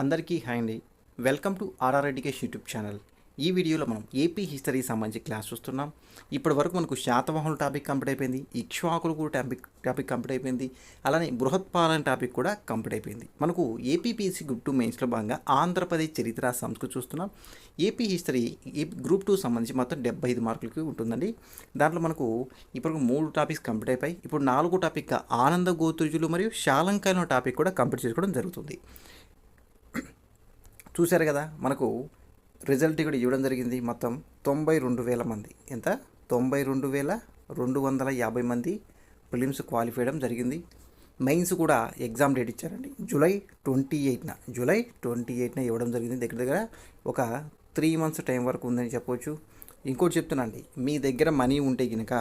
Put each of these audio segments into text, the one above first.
అందరికీ హాయ్ అండి. Welcome to RR education YouTube channel. ఈ వీడియోలో మనం ఏపీ హిస్టరీకి సంబంధించి క్లాస్ చూస్తున్నాం. ఇప్పటి వరకు మనకు శాతవాహనుల టాపిక్ కంప్లీట్ అయిపోయింది, ఇక్ష్వాకులు కూడా టాపిక్ కంప్లీట్ అయిపోయింది, అలానే బృహత్పాలన టాపిక్ కూడా కంప్లీట్ అయిపోయింది. మనకు ఏపీపీఎస్సీ గ్రూప్ 2 మెయిన్స్లో భాగంగా ఆంధ్రప్రదేశ్ చరిత్ర సంస్కృతి చూస్తున్నాం. ఏపీ హిస్టరీ గ్రూప్ 2 సంబంధించి మొత్తం 75 మార్కులకి ఉంటుందండి. దాంట్లో మనకు ఇప్పుడు 3 టాపిక్స్ కంప్లీట్ అయిపోయి ఇప్పుడు 4 టాపిక్గా ఆనంద గోత్రుజులు మరియు శాలంకాయన టాపిక్ కూడా కంప్లీట్ చేసుకోవడం జరుగుతుంది. చూశారు కదా, మనకు రిజల్ట్ కూడా ఇవ్వడం జరిగింది. మొత్తం 92,000 మంది, ఎంత 92,250 మంది ప్రిలిమ్స్ క్వాలిఫై అవ్వడం జరిగింది. మెయిన్స్ కూడా ఎగ్జామ్ డేట్ ఇచ్చారండి, జూలై 28న ఇవ్వడం జరిగింది. దగ్గర దగ్గర ఒక 3 months టైం వరకు ఉందని చెప్పవచ్చు. ఇంకోటి చెప్తున్నాండి, మీ దగ్గర మనీ ఉంటే కనుక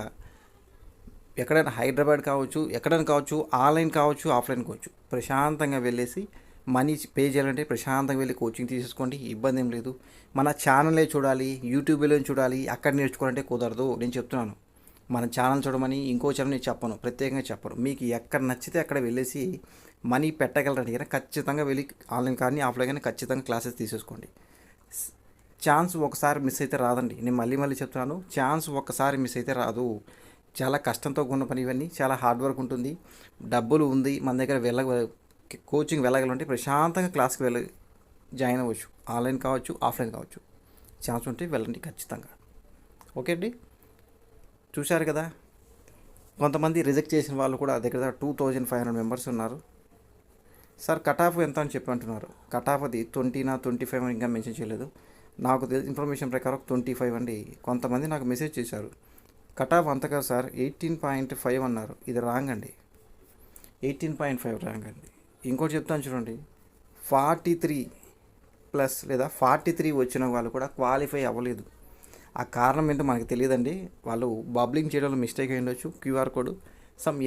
ఎక్కడైనా హైదరాబాద్ కావచ్చు, ఎక్కడైనా కావచ్చు, ఆన్లైన్ కావచ్చు, ఆఫ్లైన్ కావచ్చు, ప్రశాంతంగా వెళ్ళేసి మనీ పే చేయాలంటే ప్రశాంతంగా వెళ్ళి కోచింగ్ తీసేసుకోండి, ఇబ్బంది ఏం లేదు. మన ఛానలే చూడాలి, యూట్యూబ్లో చూడాలి, అక్కడ నేర్చుకోవాలంటే కుదరదు. నేను చెప్తున్నాను, మన ఛానల్ చూడమని ఇంకో ఛానల్ నేను చెప్పను, ప్రత్యేకంగా చెప్పను. మీకు ఎక్కడ నచ్చితే అక్కడ వెళ్ళేసి మనీ పెట్టగలరండి కానీ ఖచ్చితంగా వెళ్ళి ఆన్లైన్ కానీ ఆఫ్లైన్ కానీ ఖచ్చితంగా క్లాసెస్ తీసేసుకోండి. ఛాన్స్ ఒకసారి మిస్ అయితే రాదండి. నేను మళ్ళీ చెప్తున్నాను, ఛాన్స్ ఒక్కసారి మిస్ అయితే రాదు. చాలా కష్టంతో ఉన్న పని ఇవన్నీ, చాలా హార్డ్ వర్క్ ఉంటుంది, డబ్బులు ఉంది మన దగ్గర. కోచింగ్ వెళ్ళగలంటే ప్రశాంతంగా క్లాస్కి జాయిన్ అవ్వచ్చు, ఆన్లైన్ కావచ్చు, ఆఫ్లైన్ కావచ్చు. ఛాన్స్ ఉంటే వెళ్ళండి ఖచ్చితంగా. ఓకే అండి, చూశారు కదా. కొంతమంది రిజెక్ట్ చేసిన వాళ్ళు కూడా దగ్గర 2,500 మెంబర్స్ ఉన్నారు. సార్ కట్ ఆఫ్ ఎంత అని చెప్పి అంటున్నారు. కట్ ఆఫ్ అది 25 అని ఇంకా మెన్షన్ చేయలేదు. నాకు ఇన్ఫర్మేషన్ ప్రకారం 25 అండి. కొంతమంది నాకు మెసేజ్ చేశారు, కట్ ఆఫ్ అంత కదా సార్, 18.5 అన్నారు. ఇది రాంగ్ అండి, 18.5 రాంగ్ అండి. ఇంకోటి చెప్తాను చూడండి, 43+ లేదా 43 వచ్చిన వాళ్ళు కూడా క్వాలిఫై అవ్వలేదు. ఆ కారణం ఏంటో మనకు తెలియదండి. వాళ్ళు బబ్లింగ్ చేయడంలో మిస్టేక్ అయి ఉండొచ్చు, క్యూఆర్ కోడ్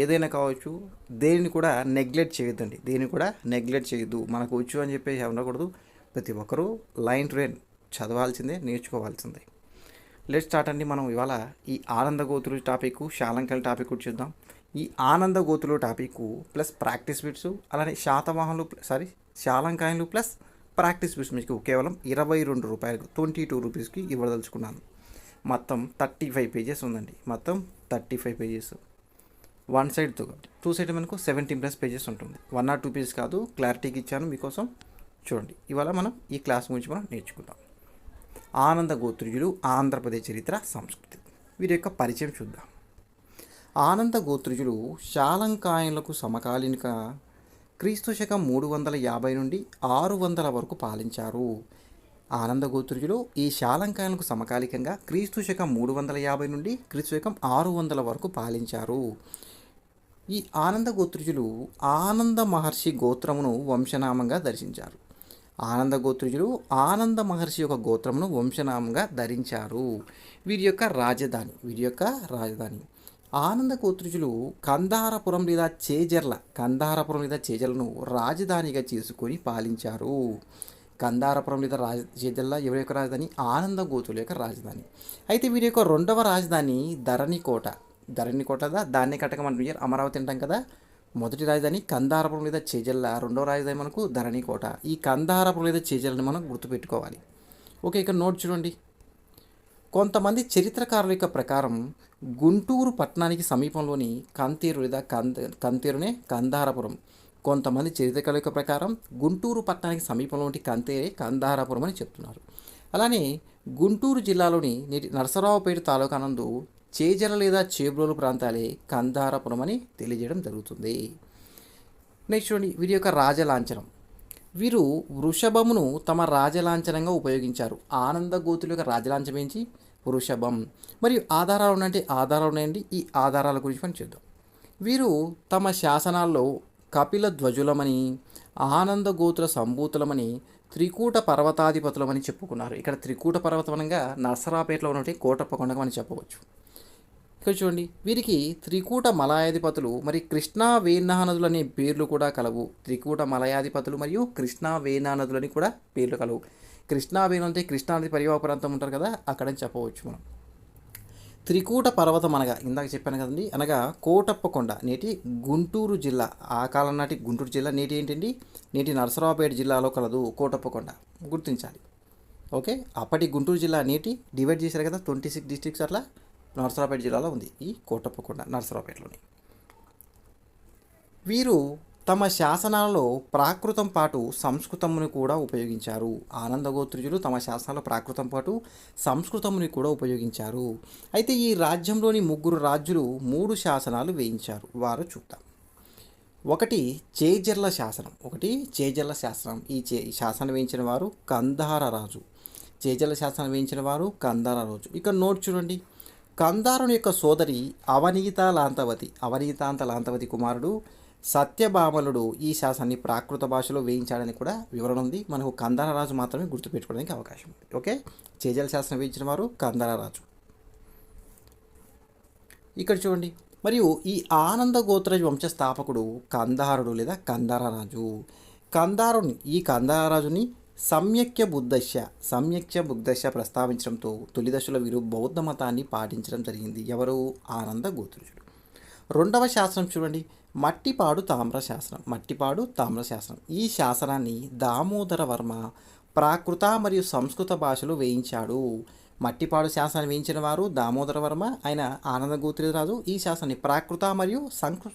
ఏదైనా కావచ్చు. దేనిని కూడా నెగ్లెక్ట్ చేయొద్దండి, దేన్ని కూడా నెగ్లెక్ట్ చేయొద్దు. మనకు వచ్చు అని చెప్పేసి ఉండకూడదు. ప్రతి ఒక్కరూ లైన్ టు లైన్ చదవాల్సిందే, నేర్చుకోవాల్సిందే. లెట్ స్టార్ట్ అండి. మనం ఇవాళ ఈ ఆనంద గోత్రుల టాపిక్, శాలంకల టాపిక్ కూడా చూద్దాం. ఈ ఆనంద గోతులు టాపిక్ ప్లస్ ప్రాక్టీస్ బిట్స్, అలానే శాలంకాయలు ప్లస్ ప్రాక్టీస్ బిట్స్ మీకు కేవలం 22 రూపాయలకు, 22 రూపీస్కి ఇవ్వదలుచుకున్నాను. మొత్తం 35 పేజెస్ ఉందండి. మొత్తం 35 పేజెస్, 1 సైడ్తో 2 సైడ్ మనకు 17+ పేజెస్ ఉంటుంది. 1 or 2 పేజెస్ కాదు, క్లారిటీకి ఇచ్చాను మీకోసం. చూడండి, ఇవాళ మనం ఈ క్లాస్ గురించి మనం నేర్చుకుందాం. ఆనంద గోత్రుజులు, ఆంధ్రప్రదేశ్ చరిత్ర సంస్కృతి. వీరి యొక్క పరిచయం చూద్దాం. ఆనంద గోత్రుజులు శాలంకాయనులకు సమకాలీనిక క్రీస్తుశకం 350 నుండి 600 వరకు పాలించారు. ఆనంద గోత్రుజులు ఈ శాలంకాయనులకు సమకాలికంగా క్రీస్తుశకం 350 నుండి క్రీస్తుశకం 600 వరకు పాలించారు. ఈ ఆనంద గోత్రుజులు ఆనంద మహర్షి గోత్రమును వంశనామంగా దర్శించారు. ఆనంద గోత్రుజులు ఆనంద మహర్షి యొక్క గోత్రమును వంశనామంగా ధరించారు. వీరి యొక్క రాజధాని ఆనంద గోత్రుజులు కందారపురం లేదా చేజర్లను రాజధానిగా చేసుకొని పాలించారు. కందారపురం లేదా చేజర్ల ఎవరి యొక్క రాజధాని? ఆనంద గోత్రుల యొక్క రాజధాని. అయితే వీరి యొక్క రెండవ రాజధాని ధరణికోట. దాన్ని కట్టకమంటారు, అమరావతి అంటాం కదా. మొదటి రాజధాని కందారపురం లేదా చేజర్ల, రెండవ రాజధాని మనకు ధరణికోట. ఈ కందారపురం లేదా చేజర్లని మనం గుర్తుపెట్టుకోవాలి. ఓకే, ఇక్కడ నోట్ చూడండి. కొంతమంది చరిత్రకారుల యొక్క ప్రకారం గుంటూరు పట్టణానికి సమీపంలోని కంతేరు లేదా కంతేరునే కందారపురం. కొంతమంది చరిత్రకారుల యొక్క ప్రకారం గుంటూరు పట్టణానికి సమీపంలోని కంతేరే కందారపురం అని చెప్తున్నారు. అలానే గుంటూరు జిల్లాలోని నేటి నరసరావుపేట తాలూకా నందు చేజల లేదా చేబ్రోలు ప్రాంతాలే కందారపురం అని తెలియజేయడం జరుగుతుంది. నెక్స్ట్ చూడండి, వీరి యొక్క రాజలాంఛనం. వీరు వృషభమును తమ రాజలాంఛనంగా ఉపయోగించారు. ఆనంద గోతుల యొక్క రాజలాంఛనం ఏంటి? వృషభం. మరియు ఆధారాలు ఉన్నాయండి. ఈ ఆధారాల గురించి మనం చూద్దాం. వీరు తమ శాసనాల్లో కపిల ధ్వజులమని, ఆనంద గోత్ర సంభూతులమని, త్రికూట పర్వతాధిపతులమని చెప్పుకున్నారు. ఇక్కడ త్రికూట పర్వతం అనగా నరసరాపేటలో ఉన్నటువంటి కోటప్పకొండగా అని చెప్పవచ్చు. ఇక్కడ చూడండి, వీరికి త్రికూట మలయాధిపతులు మరి కృష్ణా వేణా నదులు అనే పేర్లు కూడా కలవు. త్రికూట మలయాధిపతులు మరియు కృష్ణా వేణా నదులని కూడా పేర్లు కలవు. కృష్ణా వేణు అంటే కృష్ణానది పరివాహ ప్రాంతం ఉంటారు కదా, అక్కడని చెప్పవచ్చు మనం. త్రికూట పర్వతం అనగా ఇందాక చెప్పాను కదండి, అనగా కోటప్పకొండ నేటి గుంటూరు జిల్లా, ఆ కాలం నాటి గుంటూరు జిల్లా, నేటి ఏంటండి, నేటి నరసరావుపేట జిల్లాలో కలదు కోటప్పకొండ, గుర్తించాలి. ఓకే, అప్పటి గుంటూరు జిల్లా నేటి డివైడ్ చేశారు కదా 26 డిస్ట్రిక్ట్స్, అట్లా నరసరావుపేట జిల్లాలో ఉంది ఈ కోటప్పకొండ, నరసరావుపేటలోని. వీరు తమ శాసనాలలో ప్రాకృతం పాటు సంస్కృతముని కూడా ఉపయోగించారు. ఆనందగోత్రుజులు తమ శాసనాలలో ప్రాకృతం పాటు సంస్కృతముని కూడా ఉపయోగించారు. అయితే ఈ రాజ్యంలోని ముగ్గురు రాజులు 3 శాసనాలు వేయించారు. వారు చూద్దాం. ఒకటి చేజర్ల శాసనం. ఈ శాసనం వేయించిన వారు కందార రాజు. చేజర్ల శాసనం వేయించిన వారు కందార రాజు. ఇక నోట్ చూడండి. కందారుని యొక్క సోదరి అవనీతాంత లాంతవతి కుమారుడు సత్యభామలుడు ఈ శాసనాన్ని ప్రాకృత భాషలో వేయించాడని కూడా వివరణ ఉంది. మనకు కందార రాజు మాత్రమే గుర్తుపెట్టుకోవడానికి అవకాశం ఉంది. ఓకే, చేజల శాసనం వేయించిన వారు కందార రాజు. ఇక్కడ చూడండి. మరియు ఈ ఆనంద గోత్రజ వంశ స్థాపకుడు కందారుడు లేదా కందార రాజు. ఈ కందార రాజుని సమ్యక్య బుద్ధశ ప్రస్తావించడంతో తొలి దశలో వీరు బౌద్ధ మతాన్ని పాటించడం జరిగింది. ఎవరు? ఆనంద గోత్రుజుడు. రెండవ శాసనం చూడండి. మట్టిపాడు తామ్ర శాసనం. ఈ శాసనాన్ని దామోదర వర్మ ప్రాకృత మరియు సంస్కృత భాషలో వేయించాడు. మట్టిపాడు శాసనాన్ని వేయించిన వారు దామోదర వర్మ, ఆయన ఆనంద గోత్రరాజు. ఈ శాసనాన్ని ప్రాకృత మరియు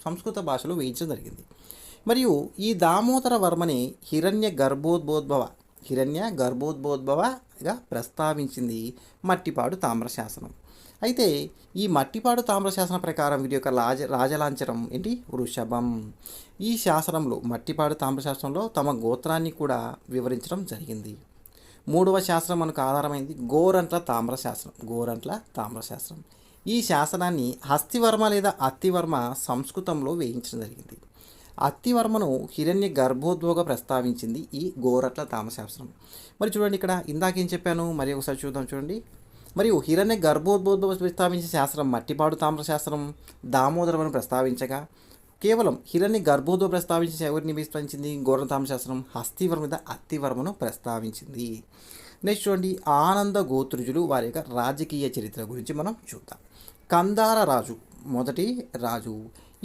సంస్కృత భాషలో వేయించడం జరిగింది. మరియు ఈ దామోదర వర్మని హిరణ్య గర్భోద్భవగా ప్రస్తావించింది మట్టిపాడు తామ్ర శాసనం. అయితే ఈ మట్టిపాడు తామ్ర శాసనం ప్రకారం వీరి యొక్క రాజలాంఛనం ఏంటి? వృషభం. ఈ శాసనంలో మట్టిపాడు తామ్ర శాసనంలో తమ గోత్రాన్ని కూడా వివరించడం జరిగింది. మూడవ శాసనం మనకు ఆధారమైంది గోరంట్ల తామ్ర శాసనం. ఈ శాసనాన్ని హస్తివర్మ లేదా అత్తివర్మ సంస్కృతంలో వేయించడం జరిగింది. అత్తివర్మను హిరణ్య గర్భోద్భవగా ప్రస్తావించింది ఈ గోరంట్ల తామ్ర శాసనం. మరి చూడండి, ఇక్కడ ఇందాకేం చెప్పాను, మరి ఒకసారి చూద్దాం చూడండి. మరియు హిరణ్య గర్భోద్భవ ప్రస్తావించే శాస్త్రం మట్టిపాడు తామ్ర శాస్త్రం దామోదరవను ప్రస్తావించగా, కేవలం హిరణ్య గర్భోద్భవ ప్రస్తావించే ఎవరిని ప్రస్తావించింది? గోరంట్ల తామ్ర శాస్త్రం హస్తివర్మ మీద అత్తివర్మను ప్రస్తావించింది. నెక్స్ట్ చూడండి, ఆనంద గోత్రుజులు వారి యొక్క రాజకీయ చరిత్ర గురించి మనం చూద్దాం. కందార రాజు, మొదటి రాజు.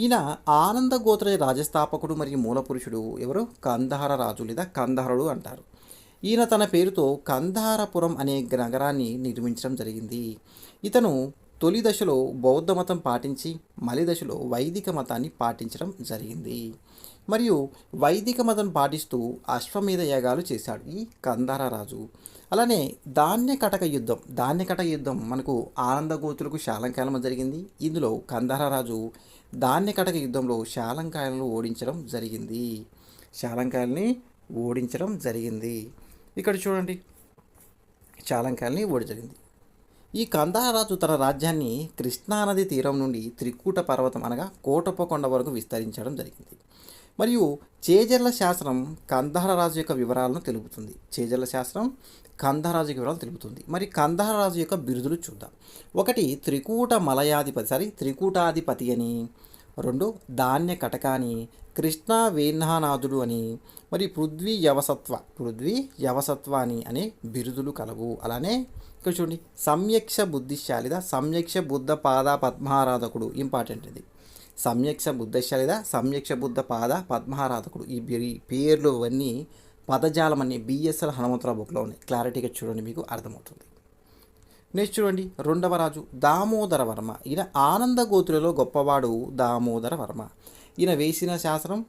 ఈయన ఆనంద గోత్ర రాజస్థాపకుడు మరియు మూల పురుషుడు. ఎవరు? కందార రాజు లేదా కందారుడు అంటారు. ఈయన తన పేరుతో కందారపురం అనే నగరాన్ని నిర్మించడం జరిగింది. ఇతను తొలి దశలో బౌద్ధ మతం పాటించి మలి దశలో వైదిక మతాన్ని పాటించడం జరిగింది. మరియు వైదిక మతం పాటిస్తూ అశ్వమేధ యాగాలు చేశాడు ఈ కందార రాజు. అలానే ధాన్యకటక యుద్ధం మనకు ఆనందగోతులకు శాలంకాయలం జరిగింది. ఇందులో కందార రాజు ధాన్యకటక యుద్ధంలో శాలంకాయలను ఓడించడం జరిగింది. ఇక్కడ చూడండి, చాలంకాయల్ని జరిగింది. ఈ కందారాజు తన రాజ్యాన్ని కృష్ణానది తీరం నుండి త్రికూట పర్వతం అనగా కోటప్పకొండ వరకు విస్తరించడం జరిగింది. మరియు చేజర్ల శాసనం కందారరాజు యొక్క వివరాలను తెలుపుతుంది. మరి కందారరాజు యొక్క బిరుదులు చూద్దాం. ఒకటి త్రికూటాధిపతి అని, 2 ధాన్య కటకాని, కృష్ణా వేణానాథుడు అని, మరి పృథ్వీ యవసత్వ అనే బిరుదులు కలవు. అలానే ఇక్కడ చూడండి, సమ్యక్ష బుద్ధ పాద పద్మారాధకుడు. ఇంపార్టెంట్ ఇది. సమ్యక్ష బుద్ధ పాద పద్మారాధకుడు. ఈ పేర్లు అవన్నీ పదజాలం అనే బిఎస్ఎల్ హనుమంతరావు బుక్లో ఉన్నాయి. క్లారిటీగా చూడండి, మీకు అర్థమవుతుంది. నెక్స్ట్ చూడండి, రెండవ రాజు దామోదర వర్మ. ఈయన ఆనంద గోత్రులలో గొప్పవాడు దామోదర వర్మ. ఈయన వేసిన శాసనం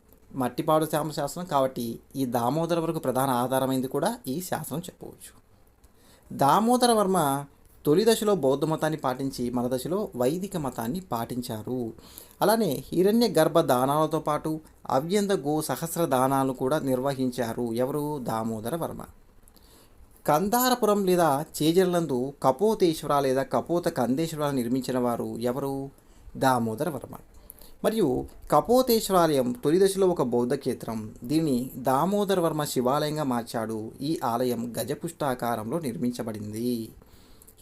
మట్టిపాడు తామ్ర శాసనం కాబట్టి ఈ దామోదర వరకు ప్రధాన ఆధారమైంది కూడా ఈ శాసనం చెప్పవచ్చు. దామోదర వర్మ తొలి దశలో బౌద్ధ మతాన్ని పాటించి మన దశలో వైదిక మతాన్ని పాటించారు. అలానే హిరణ్య గర్భ దానాలతో పాటు అవ్యంద గో సహస్ర దానాలు కూడా నిర్వహించారు. ఎవరు? దామోదర వర్మ. కందారపురం లేదా చేజర్లందు కపోతేశ్వర లేదా కపోత కందేశ్వర నిర్మించిన వారు ఎవరు? దామోదర వర్మ. మరియు కపోతేశ్వరాలయం తొలి దశలో ఒక బౌద్ధ క్షేత్రం. దీన్ని దామోదర వర్మ శివాలయంగా మార్చాడు. ఈ ఆలయం గజపుష్టాకారంలో నిర్మించబడింది.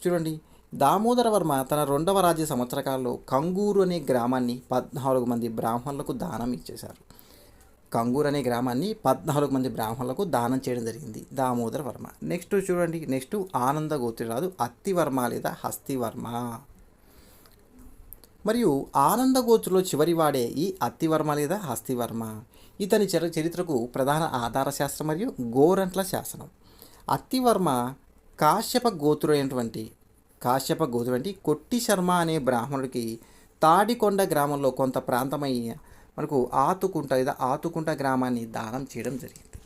చూడండి, దామోదర వర్మ తన 2వ రాజ్య సంవత్సరకాలలో కంగూరు అనే గ్రామాన్ని 14 మంది బ్రాహ్మణులకు దానం ఇచ్చేశారు. కంగూరు అనే గ్రామాన్ని 14 మంది బ్రాహ్మణులకు దానం చేయడం జరిగింది దామోదర వర్మ. నెక్స్ట్ చూడండి, ఆనంద గోత్రరాజు అత్తివర్మ లేదా హస్తివర్మ. మరియు ఆనందగోత్రులో చివరి వాడే ఈ అత్తివర్మ లేదా హస్తివర్మ. ఇతని చరిత్రకు ప్రధాన ఆధార శాస్త్రం మరియు గోరంట్ల శాసనం. అత్తివర్మ కాశ్యప గోత్రుడైనటువంటి కొట్టి శర్మ అనే బ్రాహ్మణుడికి తాడికొండ గ్రామంలో కొంత ప్రాంతమై మనకు ఆతుకుంట గ్రామాన్ని దానం చేయడం జరిగింది.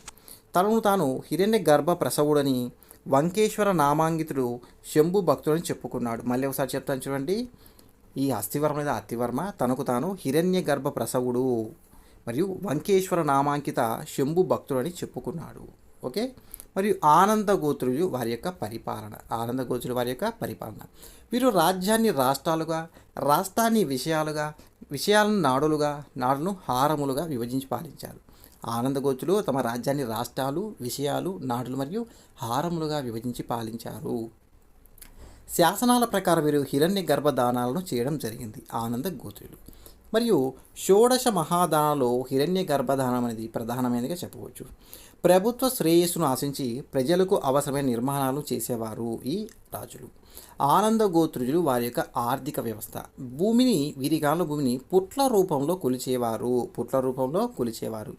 తనను తాను హిరణ్య గర్భ ప్రసవుడని వంకేశ్వర నామాంకితుడు శంభు భక్తుడని చెప్పుకున్నాడు. మళ్ళీ ఒకసారి చెప్తాను చూడండి. ఈ హస్తివర్మ లేదా అత్తివర్మ తనకు తాను హిరణ్య గర్భ ప్రసవుడు మరియు వంకేశ్వర నామాంకిత శంభు భక్తుడని చెప్పుకున్నాడు. ఓకే. మరియు ఆనందగోత్రులు వారి యొక్క పరిపాలన. వీరు రాజ్యాన్ని రాష్ట్రాలుగా, రాష్ట్రాన్ని విషయాలను నాడులను హారములుగా విభజించి పాలించారు. ఆనందగోత్రులు తమ రాజ్యాన్ని రాష్ట్రాలు, విషయాలు, నాడులు మరియు హారములుగా విభజించి పాలించారు. శాసనాల ప్రకారం వీరు హిరణ్య గర్భదానాలను చేయడం జరిగింది ఆనందగోత్రులు. మరియు షోడశ మహాదానాలో హిరణ్య గర్భదానం అనేది ప్రధానమైనదిగా చెప్పవచ్చు. ప్రభుత్వ శ్రేయస్సును ఆశించి ప్రజలకు అవసరమైన నిర్మాణాలు చేసేవారు ఈ రాజులు. ఆనందగోత్రులు వారి యొక్క ఆర్థిక వ్యవస్థ. వీరి కాలంలో భూమిని పుట్ల రూపంలో కొలిచేవారు.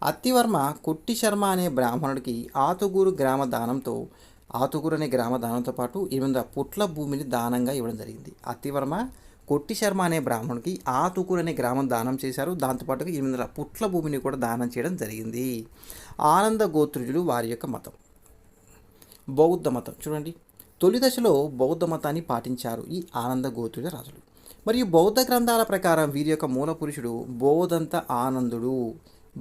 అత్తివర్మ కొట్టి శర్మ అనే బ్రాహ్మణుడికి ఆతుగూరు అనే గ్రామ దానంతో పాటు 800 పుట్ల భూమిని దానంగా ఇవ్వడం జరిగింది. అత్తివర్మ కొట్టి శర్మ అనే బ్రాహ్మణుడికి ఆతుకూరు అనే గ్రామం దానం చేశారు. దాంతోపాటుగా 800 పుట్ల భూమిని కూడా దానం చేయడం జరిగింది. ఆనందగోత్రులు వారి యొక్క మతం బౌద్ధ మతం. చూడండి, తొలి దశలో బౌద్ధ మతాన్ని పాటించారు ఈ ఆనందగోత్రుల రాజులు. మరియు బౌద్ధ గ్రంథాల ప్రకారం వీరి యొక్క మూల పురుషుడు బోధంత ఆనందుడు.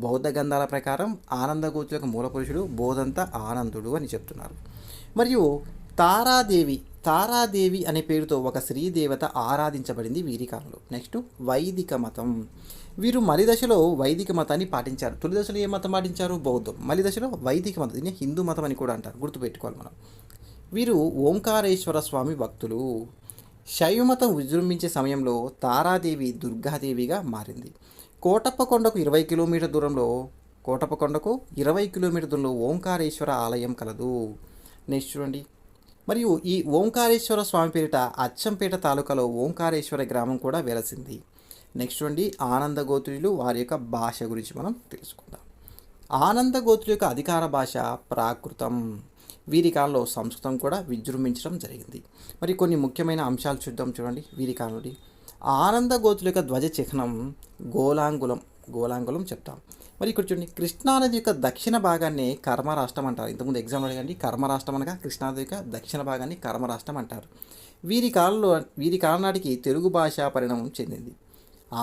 బౌద్ధ గ్రంథాల ప్రకారం ఆనందగోత్రుల యొక్క మూల పురుషుడు బోధంత ఆనందుడు అని చెప్తున్నారు. మరియు తారాదేవి అనే పేరుతో ఒక శ్రీదేవత ఆరాధించబడింది వీరి కాలంలో. నెక్స్ట్ వైదిక మతం. వీరు మలి దశలో వైదిక మతాన్ని పాటించారు. తొలి దశలో ఏ మతం పాటించారు? బౌద్ధం. మలి దశలో వైదిక మతం, దీన్ని హిందూ మతం అని కూడా అంటారు, గుర్తుపెట్టుకోవాలి మనం. వీరు ఓంకారేశ్వర స్వామి భక్తులు. శైవమతం విజృంభించే సమయంలో తారాదేవి దుర్గాదేవిగా మారింది. కోటప్పకొండకు 20 కిలోమీటర్ దూరంలో ఓంకారేశ్వర ఆలయం కలదు. నెక్స్ట్ చూడండి. మరియు ఈ ఓంకారేశ్వర స్వామి పేరిట అచ్చంపేట తాలూకాలో ఓంకారేశ్వర గ్రామం కూడా వెలసింది. నెక్స్ట్ చూడండి, ఆనందగోత్రులు వారి యొక్క భాష గురించి మనం తెలుసుకుందాం. ఆనందగోత్రుల యొక్క అధికార భాష ప్రాకృతం. వీరి కాలంలో సంస్కృతం కూడా విజృంభించడం జరిగింది. మరి కొన్ని ముఖ్యమైన అంశాలు చూద్దాం. చూడండి, వీరి కాలంలో ఆనందగోత్రుల యొక్క ధ్వజ చిహ్నం గోలాంగులం చెప్తాం. మరి ఇక్కడ చూడండి, కృష్ణానది యొక్క దక్షిణ భాగాన్ని కర్మరాష్ట్రం అంటారు. ఇంతకుముందు ఎగ్జామ్ అడగండి, కర్మరాష్ట్రం అనగా కృష్ణానది యొక్క దక్షిణ భాగాన్ని కర్మరాష్ట్రం అంటారు. వీరి కాలం నాటికి తెలుగు భాష పరిణామం చెందింది.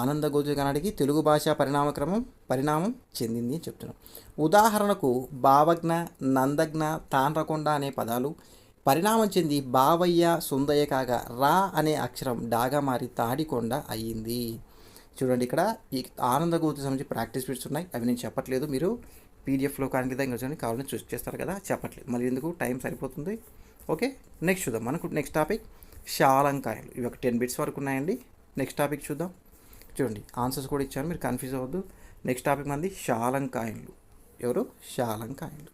ఆనందగోత్రుల నాటికి తెలుగు భాష పరిణామం చెందింది అని చెప్తున్నాం. ఉదాహరణకు బావజ్ఞ, నందజ్ఞ, తాండ్రకొండ అనే పదాలు పరిణామం చెంది బావయ్య, సుందయ్య కాగా రా అనే అక్షరం డాగా మారి తాడికొండ అయ్యింది. చూడండి, ఇక్కడ ఈ ఆనందగోత్రుల సంబంధించి ప్రాక్టీస్ బిట్స్ ఉన్నాయి. అవి నేను చెప్పట్లేదు, మీరు పీడిఎఫ్లో కానీ ఇంకా చూడండి, కావాలని చూస్ చేస్తారు కదా, చెప్పట్లేదు. మళ్ళీ ఎందుకు, టైం సరిపోతుంది. ఓకే, నెక్స్ట్ చూద్దాం. మనకు నెక్స్ట్ టాపిక్ శాలంకాయలు. ఇవి ఒక 10 బిట్స్ వరకు ఉన్నాయండి. నెక్స్ట్ టాపిక్ చూద్దాం. చూడండి, ఆన్సర్స్ కూడా ఇచ్చాను, మీరు కన్ఫ్యూజ్ అవ్వద్దు. నెక్స్ట్ టాపిక్ మంది శాలంకాయలు. ఎవరు? శాలంకాయలు.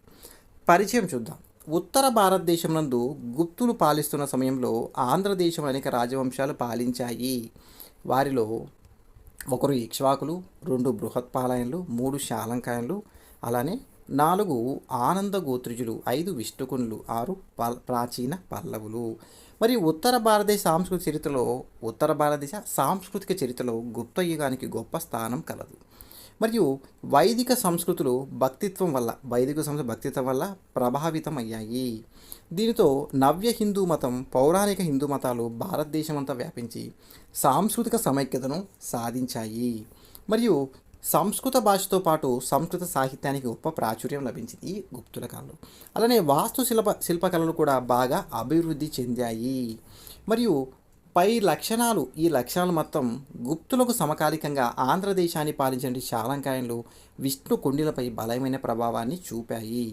పరిచయం చూద్దాం. ఉత్తర భారతదేశం నందు గుప్తులు పాలిస్తున్న సమయంలో ఆంధ్రదేశం అనేక రాజవంశాలు పాలించాయి. వారిలో 1 ఇక్ష్వాకులు, 2 బృహత్పాలయన్లు, 3 శాలంకాయన్లు, అలానే 4 ఆనందగోత్రుజులు, 5 విష్ణుకునులు, 6 ప్రాచీన పల్లవులు. మరియు ఉత్తర భారతదేశ సాంస్కృతిక చరిత్రలో గుప్త యుగానికి గొప్ప స్థానం కలదు. మరియు వైదిక సంస్కృతులు భక్తిత్వం వల్ల ప్రభావితం అయ్యాయి. దీనితో నవ్య హిందూ మతం, పౌరాణిక హిందూ మతాలు భారతదేశమంతా వ్యాపించి సాంస్కృతిక సమైక్యతను సాధించాయి. మరియు సంస్కృత భాషతో పాటు సంస్కృత సాహిత్యానికి గొప్ప ప్రాచుర్యం లభించింది ఈ గుప్తుల కాలంలో. అలానే వాస్తు శిల్పకళలు కూడా బాగా అభివృద్ధి చెందాయి. మరియు ఈ లక్షణాలు మొత్తం గుప్తులకు సమకాలికంగా ఆంధ్రదేశాన్ని పాలించిన శాలంకాయన్లు విష్ణు కుండిలపై బలమైన ప్రభావాన్ని చూపాయి.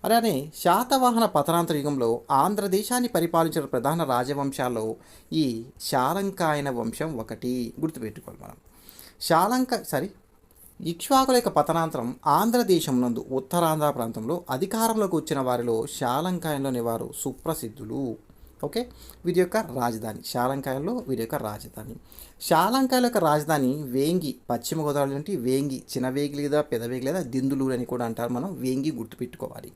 అలానే శాతవాహన పతనాంతర యుగంలో ఆంధ్రదేశాన్ని పరిపాలించిన ప్రధాన రాజవంశాల్లో ఈ శాలంకాయన వంశం ఒకటి. గుర్తుపెట్టుకోవాలి మనం. ఇక్ష్వాకుల యొక్క పతనాంతరం ఆంధ్రదేశం నందు ఉత్తరాంధ్ర ప్రాంతంలో అధికారంలోకి వచ్చిన వారిలో శాలంకాయన్లోని వారు సుప్రసిద్ధులు. ఓకే, వీరి యొక్క రాజధాని శాలంకాయలో వీరి యొక్క రాజధాని. శాలంకాయల యొక్క రాజధాని వేంగి, పశ్చిమ గోదావరి నుండి వేంగి, చిన్న వేగి లేదా పెద్ద వేగి లేదా దిందులూరు అని కూడా అంటారు. మనం వేంగి గుర్తుపెట్టుకోవాలి.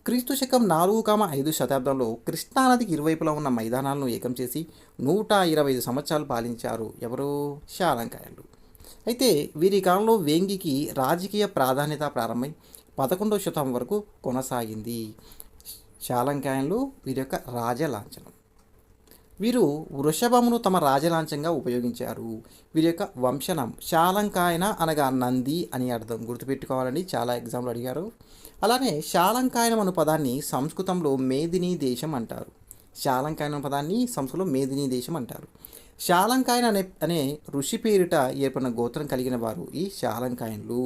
క్రీస్తు శకం 4-5 శతాబ్దంలో కృష్ణానదికి ఇరువైపులా ఉన్న మైదానాలను ఏకం చేసి 125 సంవత్సరాలు పాలించారు. ఎవరు? శాలంకాయలు. అయితే వీరి కాలంలో వేంగికి రాజకీయ ప్రాధాన్యత ప్రారంభమై 11వ శతాబ్దం వరకు కొనసాగింది. శాలంకాయలు వీరి యొక్క రాజలాంఛనం. వీరు వృషభమును తమ రాజలాంఛంగా ఉపయోగించారు. వీరి యొక్క వంశనం శాలంకాయన అనగా నంది అని అర్థం, గుర్తుపెట్టుకోవాలని చాలా ఎగ్జామ్లు అడిగారు. అలానే శాలంకాయనం అను పదాన్ని సంస్కృతంలో మేదిని దేశం అంటారు. శాలంకాయనం పదాన్ని సంస్కృతంలో మేదిని దేశం అంటారు. శాలంకాయన అనే ఋషి పేరిట ఏర్పడిన గోత్రం కలిగిన వారు ఈ శాలంకాయన్లు.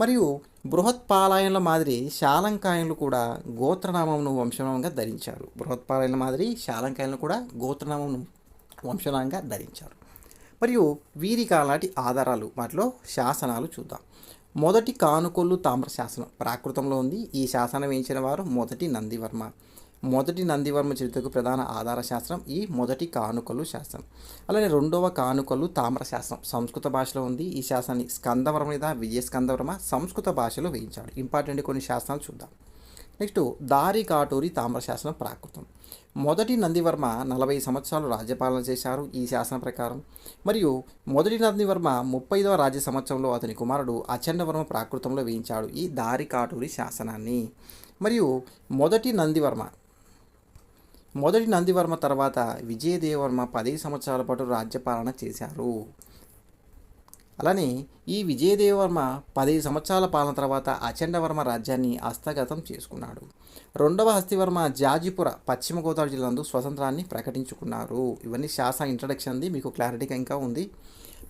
మరియు బృహత్పాలాయనుల మాదిరి శాలంకాయన్లు కూడా గోత్రనామమును వంశనామంగా ధరించారు. బృహత్పాలాయనుల మాదిరి శాలంకాయన్లు కూడా గోత్రనామమును వంశనామంగా ధరించారు. మరియు వీరి కాలాటి ఆధారాలు, వాటిలో శాసనాలు చూద్దాం. మొదటి కానుకొల్లు తామ్ర శాసనం ప్రాకృతంలో ఉంది. ఈ శాసనం వేయించిన వారు మొదటి నందివర్మ. మొదటి నందివర్మ చరిత్రకు ప్రధాన ఆధార శాస్త్రం ఈ మొదటి కానుకలు శాసనం. అలానే రెండవ కానుకలు తామ్ర శాసనం సంస్కృత భాషలో ఉంది. ఈ శాసనాన్ని స్కందవర్మ లేదా విజయస్కందవర్మ సంస్కృత భాషలో వేయించాడు. ఇంపార్టెంట్ కొన్ని శాసనాలు చూద్దాం. నెక్స్ట్ దారి కాటూరి తామ్ర శాసనం ప్రాకృతం. మొదటి నందివర్మ 40 సంవత్సరాలు రాజ్యపాలన చేశారు ఈ శాసనం ప్రకారం. మరియు మొదటి నందివర్మ 35వ రాజ్య సంవత్సరంలో అతని కుమారుడు అచండవర్మ ప్రాకృతంలో వేయించాడు ఈ దారి కాటూరి శాసనాన్ని. మరియు మొదటి నందివర్మ తర్వాత విజయదేవవర్మ 10 సంవత్సరాల పాటు రాజ్యపాలన చేశారు. అలానే ఈ విజయదేవవర్మ 10 సంవత్సరాల పాలన తర్వాత అచండవర్మ రాజ్యాన్ని హస్తగతం చేసుకున్నాడు. రెండవ హస్తివర్మ జాజిపుర పశ్చిమ గోదావరి జిల్లాలో స్వతంత్రాన్ని ప్రకటించుకున్నారు. ఇవన్నీ శాసన ఇంట్రడక్షన్ది, మీకు క్లారిటీగా ఇంకా ఉంది.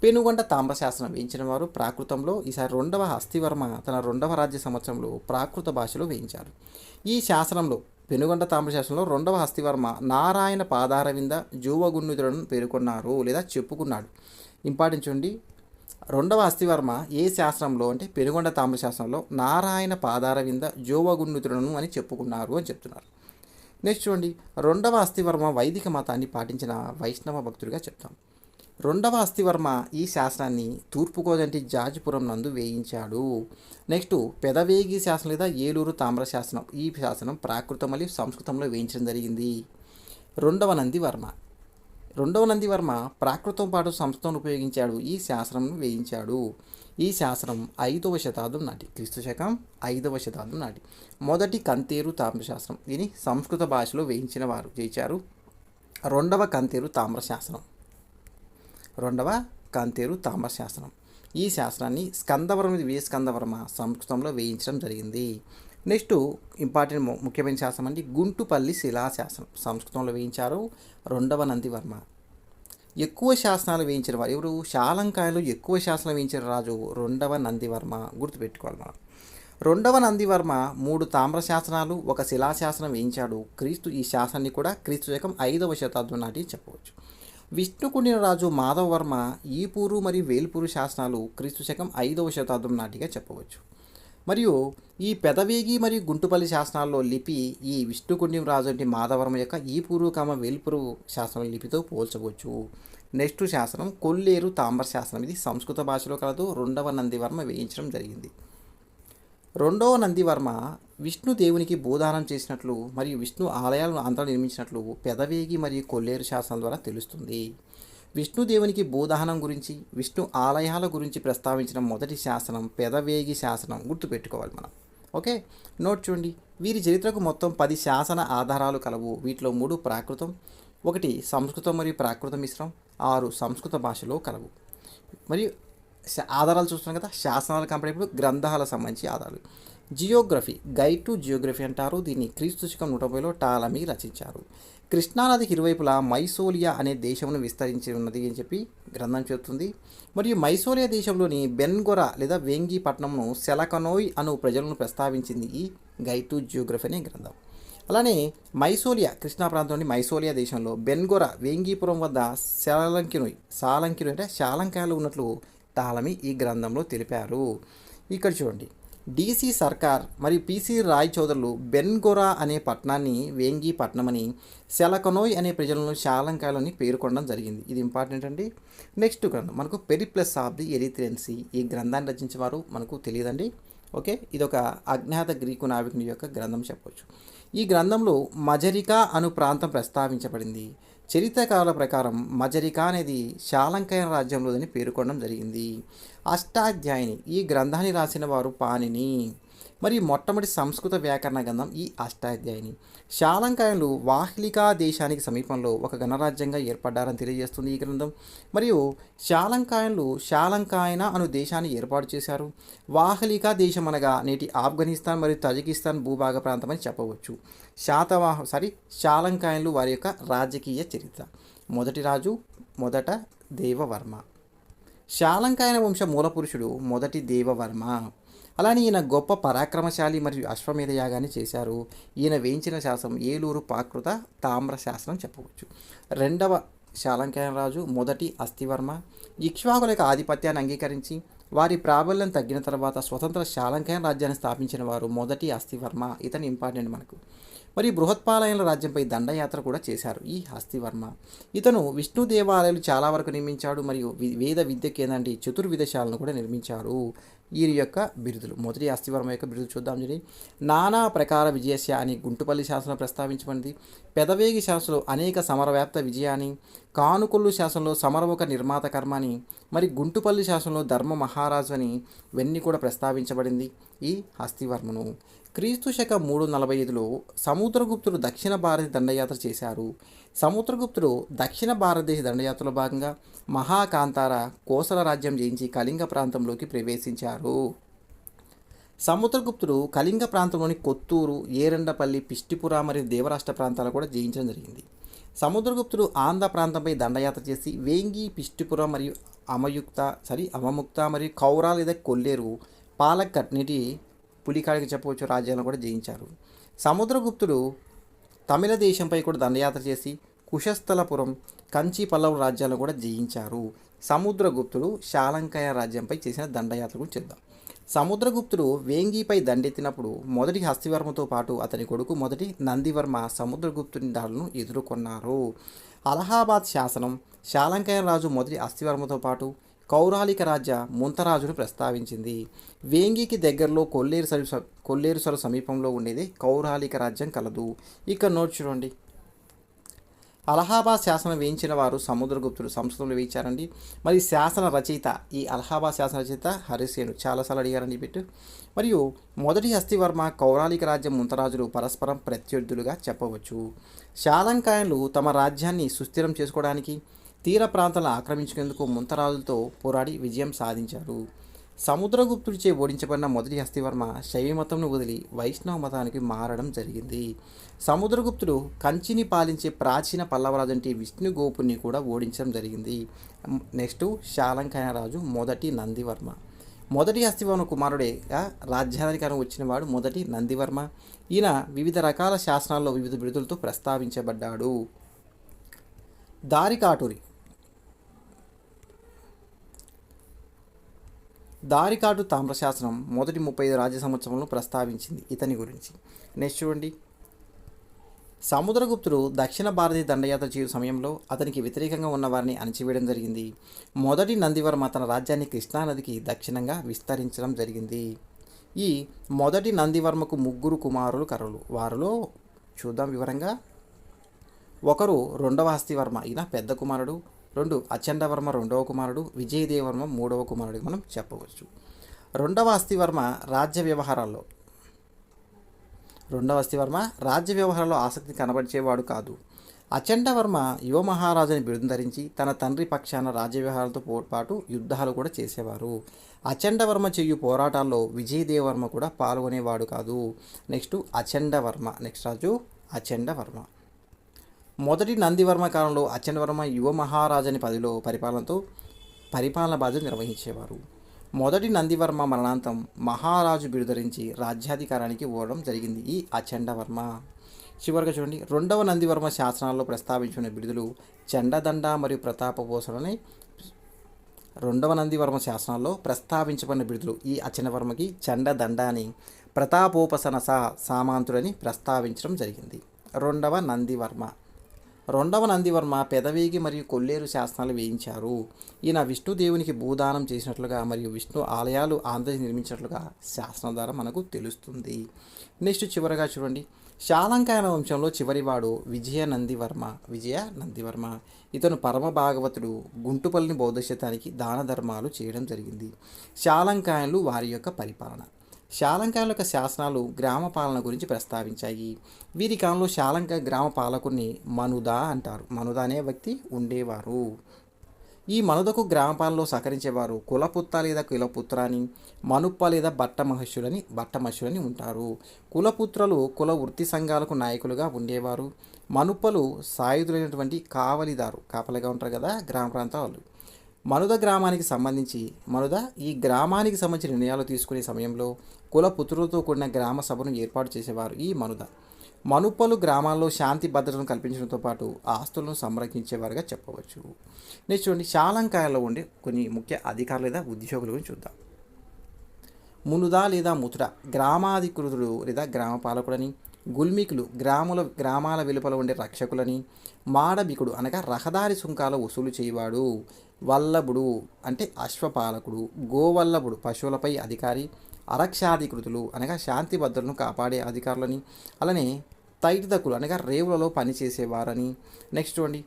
పెనుగొండ తామ్ర శాసనం వేయించిన వారు ప్రాకృతంలో. ఈసారి రెండవ హస్తివర్మ తన రెండవ రాజ్య సంవత్సరంలో ప్రాకృత భాషలో వేయించారు. ఈ శాసనంలో పెనుగొండ తామ్ర శాసనంలో రెండవ హస్తివర్మ నారాయణ పాదారవింద జూవగున్నుతులను పేర్కొన్నారు లేదా చెప్పుకున్నాడు. ఇంపార్టెంట్ చూడండి, రెండవ హస్తివర్మ ఏ శాస్త్రంలో అంటే పెనుగొండ తామ్ర శాసనంలో నారాయణ పాదారవింద జోవగున్నుతులను అని చెప్పుకున్నారు అని చెప్తున్నారు. నెక్స్ట్ చూడండి, రెండవ హస్తివర్మ వైదిక మతాన్ని పాటించిన వైష్ణవ భక్తుడిగా చెప్తాం. రెండవ హస్తివర్మ ఈ శాసనాన్ని తూర్పుగోదావరి జాజిపురం నందు వేయించాడు. నెక్స్ట్ పెదవేగి శాసనం లేదా ఏలూరు తామ్ర శాసనం. ఈ శాసనం ప్రాకృతం మరియు సంస్కృతంలో వేయించడం జరిగింది. రెండవ నందివర్మ ప్రాకృతం పాటు సంస్కృతం ఉపయోగించాడు. ఈ శాసనం వేయించాడు. ఈ శాసనం 5వ శతాబ్దం నాటి, క్రీస్తు శకం 5వ శతాబ్దం నాటి. మొదటి కంతేరు తామ్ర శాసనం, దీని సంస్కృత భాషలో వేయించిన వారు చేయించారు. రెండవ కంతేరు తామ్ర శాసనం. ఈ శాసనాన్ని స్కందవర్మ విజయస్కందవర్మ సంస్కృతంలో వేయించడం జరిగింది. నెక్స్ట్ ఇంపార్టెంట్ ముఖ్యమైన శాసనం అండి గుంటుపల్లి శిలాశాసనం సంస్కృతంలో వేయించారు. రెండవ నందివర్మ. ఎక్కువ శాసనాలు వేయించిన వారు ఎవరు? శాలంకాయలు ఎక్కువ శాసనాలు వేయించిన రాజు రెండవ నందివర్మ, గుర్తుపెట్టుకోవాలి మనం. రెండవ నందివర్మ 3 తామ్ర శాసనాలు, 1 శిలాశాసనం వేయించాడు. ఈ శాసనాన్ని కూడా క్రీస్తు శకం 5వ శతాబ్దం నాటి చెప్పవచ్చు. విష్ణుకుండిన రాజు మాధవవర్మ ఈపూరు మరియు వేల్పూరు శాసనాలు క్రీస్తు శకం 5వ శతాబ్దం నాటిగా చెప్పవచ్చు. మరియు ఈ పెదవేగి మరియు గుంటుపల్లి శాసనాల్లో లిపి ఈ విష్ణుకుండిన రాజు అంటే మాధవవర్మ యొక్క ఈపూరు వేల్పూరు శాసనం లిపితో పోల్చవచ్చు. నెక్స్ట్ శాసనం కొల్లేరు తామ్ర శాసనం. ఇది సంస్కృత భాషలో కలదు. రెండవ నందివర్మ వేయించడం జరిగింది. రెండవ నందివర్మ విష్ణు దేవునికి భూదానం చేసినట్లు మరియు విష్ణు ఆలయాలను అంతటా నిర్మించినట్లు పెదవేగి మరియు కొల్లేరు శాసనం ద్వారా తెలుస్తుంది. విష్ణుదేవునికి భూదహనం గురించి, విష్ణు ఆలయాల గురించి ప్రస్తావించిన మొదటి శాసనం పెదవేగి శాసనం, గుర్తుపెట్టుకోవాలి మనం. ఓకే, నోట్ చూడండి. వీరి చరిత్రకు మొత్తం 10 శాసన ఆధారాలు కలవు. వీటిలో 3 ప్రాకృతం, 1 సంస్కృతం మరియు ప్రాకృత మిశ్రం, 6 సంస్కృత భాషలో కలవు. మరియు ఆధారాలు చూస్తున్నాం కదా, శాసనాలు కంపేటప్పుడు గ్రంథాలకు సంబంధించి ఆధారాలు. జియోగ్రఫీ, గైడ్ టు జియోగ్రఫీ అంటారు. దీన్ని క్రీస్తు శకం 130లో టాలమీ రచించారు. కృష్ణానదికి ఇరువైపులా మైసోలియా అనే దేశమును విస్తరించి ఉన్నది అని చెప్పి గ్రంథం చెబుతుంది. మరియు మైసోలియా దేశంలోని బెన్గొరా లేదా వేంగి పట్టణంను సెలకనోయ్ అను ప్రజలను ప్రస్తావించింది ఈ గైడ్ టు జియోగ్రఫీ అనే గ్రంథం. అలానే మైసోలియా, కృష్ణా ప్రాంతంలోని మైసోలియా దేశంలో బెన్గొరా వేంగీపురం వద్ద సాలంకినోయ్ అంటే శాలంకాయలు ఉన్నట్లు టాలమీ ఈ గ్రంథంలో తెలిపారు. ఇక్కడ చూడండి, డిసి సర్కార్ మరియు పిసి రాయ్ చౌదరులు బెన్గొరా అనే పట్టణాన్ని వేంగి పట్టణమని, సెలకనోయ్ అనే ప్రజలను శాలంకాయలని పేర్కొనడం జరిగింది. ఇది ఇంపార్టెంట్ అండి. నెక్స్ట్ గ్రంథం మనకు పెరిప్లస్ ఆఫ్ ది ఎరిత్రియన్సీ. ఈ గ్రంథాన్ని రచించిన వారు మనకు తెలియదండి. ఓకే, ఇది ఒక అజ్ఞాత గ్రీకు నావికుని యొక్క గ్రంథం చెప్పవచ్చు. ఈ గ్రంథంలో మజరికా అను ప్రాంతం ప్రస్తావించబడింది. చరిత్రకారుల ప్రకారం మజరికా అనేది శాలంకాయన రాజ్యంలోదని పేర్కొనడం జరిగింది. అష్టాధ్యాయిని ఈ గ్రంథాన్ని రాసిన వారు పాణిని. మరియు మొట్టమొదటి సంస్కృత వ్యాకరణ గ్రంథం ఈ అష్టాధ్యాయిని. శాలంకాయన్లు వాహ్లికా దేశానికి సమీపంలో ఒక గణరాజ్యంగా ఏర్పడ్డారని తెలియజేస్తుంది ఈ గ్రంథం. మరియు శాలంకాయన్లు శాలంకాయన అను దేశాన్ని ఏర్పాటు చేశారు. వాహ్లికా దేశం అనగా నేటి ఆఫ్ఘనిస్తాన్ మరియు తజికిస్తాన్ భూభాగ ప్రాంతం అని చెప్పవచ్చు. శాలంకాయన్లు వారి యొక్క రాజకీయ చరిత్ర. మొదటి రాజు మొదట దేవవర్మ. శాలంకాయన వంశ మూలపురుషుడు మొదటి దేవవర్మ. అలానే ఈయన గొప్ప పరాక్రమశాలి మరియు అశ్వమేధ యాగాన్ని చేశారు. ఈయన వేయించిన శాసనం ఏలూరు ప్రాకృత తామ్ర శాసనం చెప్పవచ్చు. రెండవ శాలంకాయన రాజు మొదటి అస్థివర్మ. ఇక్ష్వాకుల యొక్క ఆధిపత్యాన్ని అంగీకరించి వారి ప్రాబల్యం తగ్గిన తర్వాత స్వతంత్ర శాలంకాయన రాజ్యాన్ని స్థాపించిన వారు మొదటి అస్థివర్మ. ఇతను ఇంపార్టెంట్ మనకు. మరియు బృహత్పాలయన రాజ్యంపై దండయాత్ర కూడా చేశారు ఈ హస్తివర్మ. ఇతను విష్ణు దేవాలయాలు చాలా వరకు నిర్మించాడు మరియు వేద విద్యకి ఏంటంటే చతుర్విధశాలను కూడా నిర్మించారు. వీరి యొక్క బిరుదులు. మొదటి హస్తివర్మ యొక్క బిరుదు చూద్దాం. చూడండి, నానా ప్రకార విజయస్య అని గుంటుపల్లి శాసనం ప్రస్తావించబడింది. పెదవేగి శాసనంలో అనేక సమరవ్యాప్త విజయాన్ని, కానుకొల్లు శాసనంలో సమరముఖ నిర్మాత కర్మ అని, మరి గుంటుపల్లి శాసనంలో ధర్మ మహారాజు అని ఇవన్నీ కూడా ప్రస్తావించబడింది ఈ హస్తివర్మను. క్రీస్తు శక 345లో సముద్రగుప్తుడు దక్షిణ భారత దండయాత్ర చేశారు. సముద్రగుప్తుడు దక్షిణ భారతదేశ దండయాత్రలో భాగంగా మహాకాంతార కోసల రాజ్యం జయించి కళింగ ప్రాంతంలోకి ప్రవేశించారు. సముద్రగుప్తుడు కళింగ ప్రాంతంలోని కొత్తూరు, ఏరండపల్లి, పిష్టిపుర మరియు దేవరాష్ట్ర ప్రాంతాలు కూడా జయించడం జరిగింది. సముద్రగుప్తుడు ఆంధ్ర ప్రాంతంపై దండయాత్ర చేసి వేంగి, పిష్టిపుర మరియు అవముక్త మరియు కౌరా లేదా కొల్లేరు, పాలక్కట్ నీటి పులికాడికి చెప్పవచ్చు రాజ్యాలను కూడా జయించారు. సముద్రగుప్తుడు తమిళ దేశంపై కూడా దండయాత్ర చేసి కుశస్థలపురం, కంచి, పల్లవ రాజ్యాలను కూడా జయించారు. సముద్రగుప్తుడు శాలంకాయ రాజ్యంపై చేసిన దండయాత్ర కూడా చేద్దాం. సముద్రగుప్తుడు వేంగిపై దండెత్తినప్పుడు మొదటి హస్తివర్మతో పాటు అతని కొడుకు మొదటి నందివర్మ సముద్రగుప్తుని దాడులను ఎదుర్కొన్నారు. అలహాబాద్ శాసనం శాలంకాయ రాజు మొదటి హస్తివర్మతో పాటు కౌరాలిక రాజ్య ముంతరాజును ప్రస్తావించింది. వేంగికి దగ్గరలో కొల్లేరుసరు సమీపంలో ఉండేది కౌరాలిక రాజ్యం కలదు. ఇక్కడ నోట్ చూడండి. అలహాబాద్ శాసనం వేయించిన వారు సముద్రగుప్తుడు సంస్కృతంలో వేయించారండి. మరి శాసన రచయిత ఈ అలహాబాద్ శాసన రచయిత హరిసేను. చాలాసార్లు అడిగారండి బిట్టు. మరియు మొదటి హస్తివర్మ కౌరాలిక రాజ్యం ముంతరాజులు పరస్పరం ప్రత్యర్థులుగా చెప్పవచ్చు. శాలంకాయన్లు తమ రాజ్యాన్ని సుస్థిరం చేసుకోవడానికి తీర ప్రాంతాలను ఆక్రమించుకునేందుకు ముంతరాజులతో పోరాడి విజయం సాధించారు. సముద్రగుప్తుడిచే ఓడించబడిన మొదటి హస్తివర్మ శైవ మతంను వదిలి వైష్ణవ మతానికి మారడం జరిగింది. సముద్రగుప్తుడు కంచిని పాలించే ప్రాచీన పల్లవరాజంటి విష్ణుగోపుని కూడా ఓడించడం జరిగింది. నెక్స్ట్ శాలంకాయ రాజు మొదటి నందివర్మ. మొదటి హస్తివర్మ కుమారుడేగా రాజ్యాధికారం వచ్చినవాడు మొదటి నందివర్మ. ఈయన వివిధ రకాల శాసనాల్లో వివిధ బిరుదులతో ప్రస్తావించబడ్డాడు. దారికాటు తామ్రశాస్త్రం మొదటి 35 రాజ్య సంవత్సరంలో ప్రస్తావించింది ఇతని గురించి. నెక్స్ట్ చూడండి, సముద్రగుప్తుడు దక్షిణ భారతీయ దండయాత్ర చేయు సమయంలో అతనికి వ్యతిరేకంగా ఉన్న వారిని అణచివేయడం జరిగింది. మొదటి నందివర్మ తన రాజ్యాన్ని కృష్ణానదికి దక్షిణంగా విస్తరించడం జరిగింది. ఈ మొదటి నందివర్మకు 3 కుమారులు కలరు. వారిలో చూద్దాం వివరంగా. ఒకరు రెండవ హస్తివర్మ, ఈయన పెద్ద కుమారుడు. 2 అచండవర్మ రెండవ కుమారుడు. విజయదేవర్మ మూడవ కుమారుడిగా మనం చెప్పవచ్చు. రెండవ హస్తివర్మ రాజ్య వ్యవహారాల్లో ఆసక్తి కనబరిచేవాడు కాదు. అచండవర్మ యువ మహారాజుని బిరుదు ధరించి తన తండ్రి పక్షాన రాజ్య వ్యవహారాలతో పాటు యుద్ధాలు కూడా చేసేవారు. అచండవర్మ చేయు పోరాటాల్లో విజయదేవర్మ కూడా పాల్గొనేవాడు కాదు. నెక్స్ట్ రాజు అచండవర్మ. మొదటి నందివర్మ కాలంలో అచండవర్మ యువ మహారాజని పదవిలో పరిపాలన బాధ్యత నిర్వహించేవారు. మొదటి నందివర్మ మరణాంతం మహారాజు బిరుదరించి రాజ్యాధికారానికి ఓడడం జరిగింది ఈ అచండవర్మ. చివరిగా చూడండి, రెండవ నందివర్మ శాసనాల్లో ప్రస్తావించిన బిరుదులు చండదండ మరియు ప్రతాపపోసనని. రెండవ నందివర్మ శాసనాల్లో ప్రస్తావించబడిన బిరుదులు. ఈ అచనవర్మకి చండదండ అని, ప్రతాపోపసన సామంతుడని ప్రస్తావించడం జరిగింది. రెండవ నందివర్మ పెదవేగి మరియు కొల్లేరు శాసనాలు వేయించారు. ఈయన విష్ణుదేవునికి భూదానం చేసినట్లుగా మరియు విష్ణు ఆలయాలు ఆంధ్రప్రదేశ్ నిర్మించినట్లుగా శాసనం ద్వారా మనకు తెలుస్తుంది. నెక్స్ట్ చివరగా చూడండి, శాలంకాయన వంశంలో చివరివాడు విజయ నందివర్మ. ఇతను పరమ భాగవతుడు. గుంటుపల్లిని బౌద్ధశతానికి దాన ధర్మాలు చేయడం జరిగింది. శాలంకాయన్లు వారి యొక్క పరిపాలన. శాలంకాయల యొక్క శాసనాలు గ్రామ పాలన గురించి ప్రస్తావించాయి. వీరి కాలంలో శాలంక గ్రామ పాలకుని మనుద అంటారు. మనుద అనే వ్యక్తి ఉండేవారు. ఈ మనుదకు గ్రామ పాలనలో సహకరించేవారు కులపుత్త లేదా కులపుత్ర అని, మనుప్ప లేదా బట్టమహర్షులని ఉంటారు. కులపుత్రులు కుల వృత్తి సంఘాలకు నాయకులుగా ఉండేవారు. మనుప్పలు సాయుధులైనటువంటి కాపలిగా ఉంటారు కదా గ్రామ ప్రాంతాలు. మనుద ఈ గ్రామానికి సంబంధించిన నిర్ణయాలు తీసుకునే సమయంలో కులపుత్రులతో కూడిన గ్రామ సభను ఏర్పాటు చేసేవారు ఈ మనుప్పలు గ్రామాల్లో శాంతి భద్రతను కల్పించడంతో పాటు ఆస్తులను సంరక్షించేవారుగా చెప్పవచ్చు. నెక్స్ట్ చూడండి, శాలంకాయలో ఉండే కొన్ని ముఖ్య అధికారులు లేదా ఉద్యోగుల గురించి చూద్దాం. మునుద లేదా ముతుడ గ్రామాధికృతుడు లేదా గ్రామ పాలకుడని, గుల్మికులు గ్రామాల వెలుపల ఉండే రక్షకులని, మాడబికుడు అనగా రహదారి సుంకాల వసూలు చేయవాడు, వల్లభుడు అంటే అశ్వపాలకుడు, గోవల్లభుడు పశువులపై అధికారి, అరక్షాధికృతులు అనగా శాంతి భద్రతను కాపాడే అధికారులని, అలానే తైటిదకులు అనగా రేవులలో పనిచేసేవారని. నెక్స్ట్ చూడండి,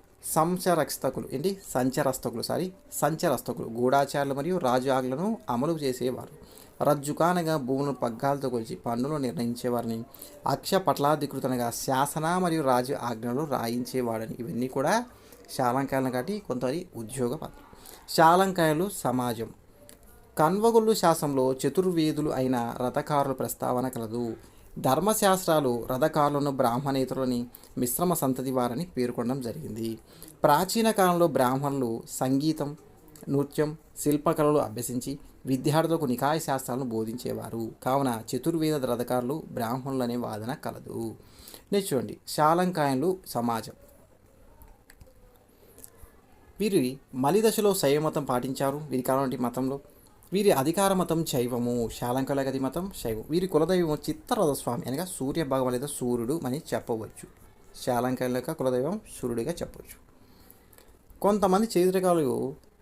సంచరస్తకులు గూఢాచారులు మరియు రాజు ఆజ్ఞలను అమలు చేసేవారు. రజ్జుక అనగా భూములను పగ్గాలతో కొలిచి పన్నులు నిర్ణయించేవారని, అక్షపట్లాధికృత అనగా శాసన మరియు రాజు ఆజ్ఞలు రాయించేవాడని. ఇవన్నీ కూడా శాలంకాయలను కాటి కొంతమంది ఉద్యోగ పత్రం. శాలంకాయలు సమాజం. కన్వగొల్లు శాసనంలో చతుర్వేదులు అయిన రథకారుల ప్రస్తావన కలదు. ధర్మశాస్త్రాలు రథకారులను బ్రాహ్మణేతరులని మిశ్రమ సంతతి వారని పేర్కొనడం జరిగింది. ప్రాచీన కాలంలో బ్రాహ్మణులు సంగీతం, నృత్యం, శిల్పకళలు అభ్యసించి విద్యార్థులకు నికాయ శాస్త్రాలను బోధించేవారు. కావున చతుర్వేద రథకారులు బ్రాహ్మణులు అనే వాదన కలదు. నెక్స్ట్ చూడండి, శాలంకాయన్లు సమాజం. వీరి మలిదశలో శైవమతం పాటించారు. వీరి కాలం మతంలో వీరి అధికార మతం శైవము. శాలంకాయల గది మతం శైవం. వీరి కులదైవం చిత్తరథస్వామి అనగా సూర్య భగవాన్ లేదా సూర్యుడు అని చెప్పవచ్చు. శాలంకాయల యొక్క కులదైవం సూర్యుడిగా చెప్పవచ్చు. కొంతమంది చరిత్రకారులు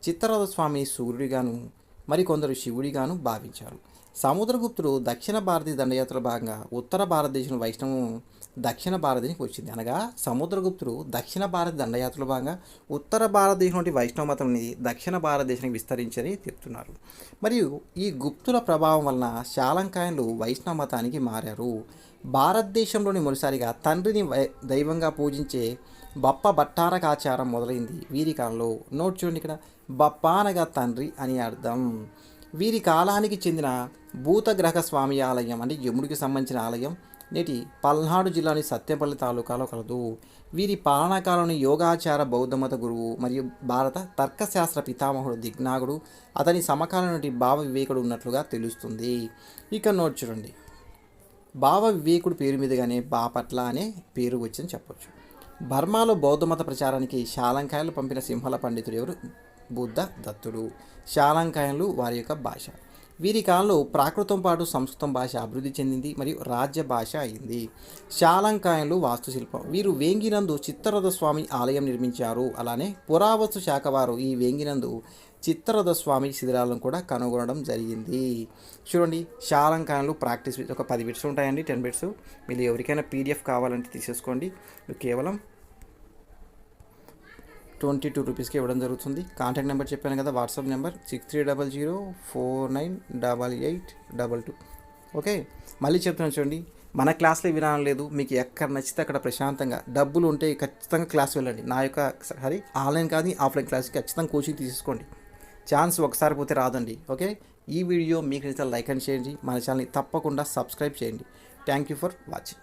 చిత్తరథస్వామి సూర్యుడిగాను మరికొందరు శివుడిగాను భావించారు. సముద్రగుప్తుడు దక్షిణ భారతీయ దండయాత్రలో భాగంగా ఉత్తర భారతదేశం వైష్ణవం దక్షిణ భారతదేశానికి వచ్చింది. అనగా సముద్రగుప్తుడు దక్షిణ భారత దండయాత్రలో భాగంగా ఉత్తర భారతదేశం నుండి వైష్ణవ మతంని దక్షిణ భారతదేశానికి విస్తరించని చెప్తున్నారు. మరియు ఈ గుప్తుల ప్రభావం వలన శాలంకాయన్లు వైష్ణవ మతానికి మారారు. భారతదేశంలోని మొదటిసారిగా తండ్రిని దైవంగా పూజించే బప్ప భట్టారకాచారం మొదలైంది వీరి కాలంలో. నోట్ చూడండి, ఇక్కడ బప్ప అనగా తండ్రి అని అర్థం. వీరి కాలానికి చెందిన భూతగ్రహ స్వామి ఆలయం అంటే యముడికి సంబంధించిన ఆలయం నేటి పల్నాడు జిల్లాని సత్యపల్లి తాలూకాలో కలదు. వీరి పాలనాకాలంలోని యోగాచార బౌద్ధమత గురువు మరియు భారత తర్కశాస్త్ర పితామహుడు దిగ్నాగుడు, అతని సమకాలం నుండి భావ వివేకుడు ఉన్నట్లుగా తెలుస్తుంది. ఇక నోట్ చూడండి, భావ వివేకుడు పేరు మీదుగానే బాపట్ల అనే పేరు వచ్చిందని చెప్పవచ్చు. బర్మాలో బౌద్ధమత ప్రచారానికి శాలంకాయలు పంపిన సింహల పండితుడు ఎవరు? బుద్ధ దత్తుడు. శాలంకాయన్లు వారి యొక్క భాష. వీరి కాలంలో ప్రాకృతం పాటు సంస్కృతం భాష అభివృద్ధి చెందింది మరియు రాజ్య భాష అయింది. శాలంకాయన్లు వాస్తుశిల్పం. వీరు వేంగినందు చిత్తరథస్వామి ఆలయం నిర్మించారు. అలానే పురావస్తు శాఖ వారు ఈ వేంగినందు చిత్తరథస్వామి శిథిలాలను కూడా కనుగొనడం జరిగింది. చూడండి, శాలంకాయన్లు ప్రాక్టీస్ ఒక 10 బిట్స్ ఉంటాయండి, 10 బిట్స్. మీరు ఎవరికైనా పీడిఎఫ్ కావాలంటే తీసేసుకోండి. కేవలం 22 రూపీస్కి ఇవ్వడం జరుగుతుంది. కాంటాక్ట్ నెంబర్ చెప్పాను కదా, వాట్సాప్ నెంబర్ 6300498822. ఓకే, మళ్ళీ చెప్తున్నాను చూడండి, మన క్లాస్లో విరానం లేదు. మీకు ఎక్కడ నచ్చితే అక్కడ ప్రశాంతంగా డబ్బులు ఉంటే ఖచ్చితంగా క్లాస్ వెళ్ళండి. నా యొక్క ఆన్లైన్ కానీ ఆఫ్లైన్ క్లాస్కి ఖచ్చితంగా కోచింగ్ తీసుకోండి. ఛాన్స్ ఒకసారి పోతే రాదండి. ఓకే, ఈ వీడియో మీకు నచ్చితే లైక్ అండ్ చేయండి. మన ఛానల్ని తప్పకుండా సబ్స్క్రైబ్ చేయండి. Thank you for watching.